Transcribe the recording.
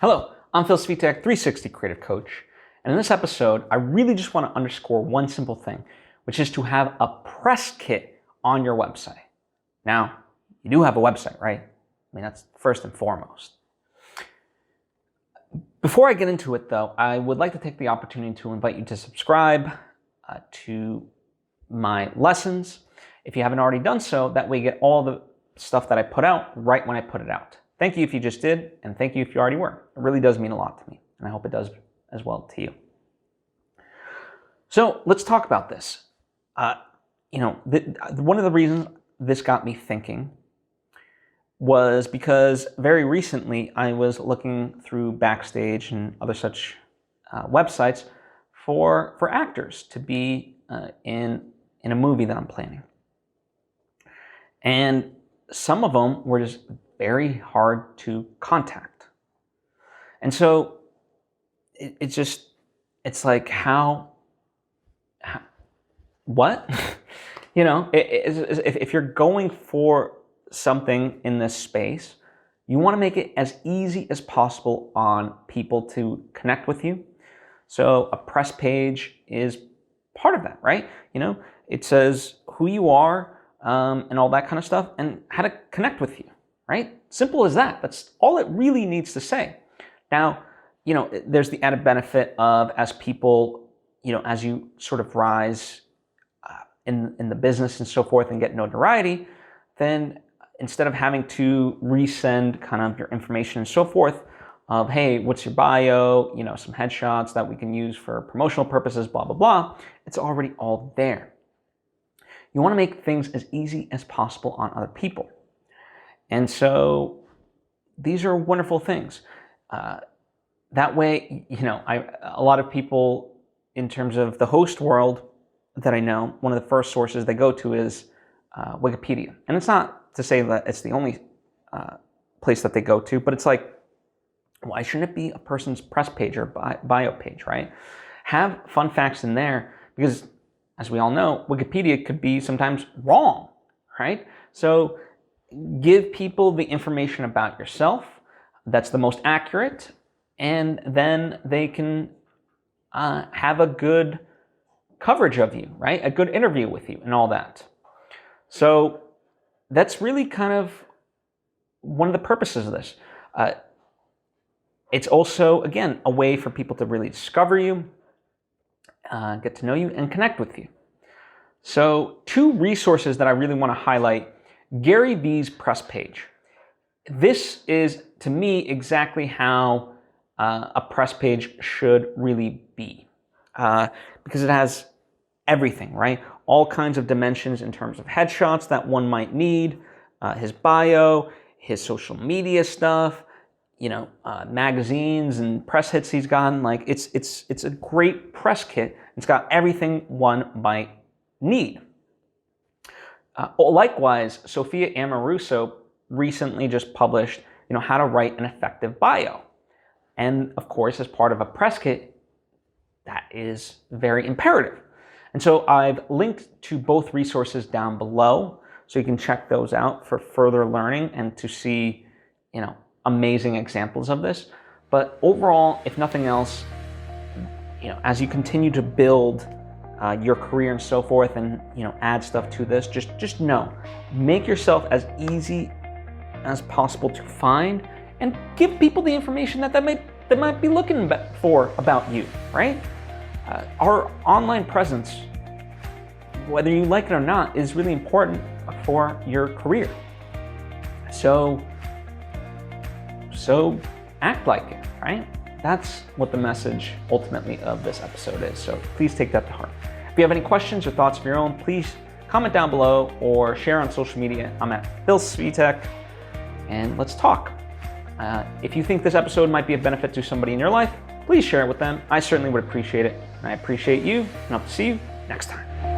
Hello, I'm Svitek, 360 Creative Coach, and in this episode, I really just want to underscore one simple thing, which is to have a press kit on your website. Now, you do have a website, right? I mean, that's first and foremost. Before I get into it, though, I would like to take the opportunity to invite you to subscribe to my lessons. If you haven't already done so, that way you get all the stuff that I put out right when I put it out. Thank you if you just did, and thank you if you already were. It really does mean a lot to me, and I hope it does as well to you. So let's talk about this. One of the reasons this got me thinking was because very recently I was looking through Backstage and other such websites for actors to be in a movie that I'm planning. And some of them were just very hard to contact. And so it's like, what? If you're going for something in this space, you want to make it as easy as possible on people to connect with you. So a press page is part of that, right? It says who you are and all that kind of stuff and how to connect with you, right? Simple as that. That's all it really needs to say. Now, there's the added benefit of as people, as you sort of rise in the business and so forth and get notoriety, then instead of having to resend kind of your information and so forth of, hey, what's your bio, some headshots that we can use for promotional purposes, blah, blah, blah, it's already all there. You want to make things as easy as possible on other people. And so these are wonderful things. That way, a lot of people in terms of the host world that I know, one of the first sources they go to is Wikipedia. And it's not to say that it's the only place that they go to, but it's like, why shouldn't it be a person's press page or bio page, right? Have fun facts in there because, as we all know, Wikipedia could be sometimes wrong, right? So give people the information about yourself that's the most accurate, and then they can have a good coverage of you, right? A good interview with you and all that. So that's really kind of one of the purposes of this. It's also, again, a way for people to really discover you, get to know you, and connect with you. So 2 resources that I really want to highlight. Gary Vee's press page. This is, to me, exactly how a press page should really be. Because it has everything, right? All kinds of dimensions in terms of headshots that one might need, his bio, his social media stuff, magazines and press hits he's gotten. Like it's a great press kit. It's got everything one might need. Likewise, Sophia Amoruso recently just published, how to write an effective bio. And of course, as part of a press kit, that is very imperative. And so I've linked to both resources down below, so you can check those out for further learning and to see, amazing examples of this. But overall, if nothing else, as you continue to build your career and so forth and, add stuff to this, just know, make yourself as easy as possible to find and give people the information that they might be looking for about you, right? Our online presence, whether you like it or not, is really important for your career. So act like it, right? That's what the message ultimately of this episode is. So please take that to heart. If you have any questions or thoughts of your own, please comment down below or share on social media. I'm at Svitek, and let's talk. If you think this episode might be a benefit to somebody in your life, please share it with them. I certainly would appreciate it. And I appreciate you, and hope to see you next time.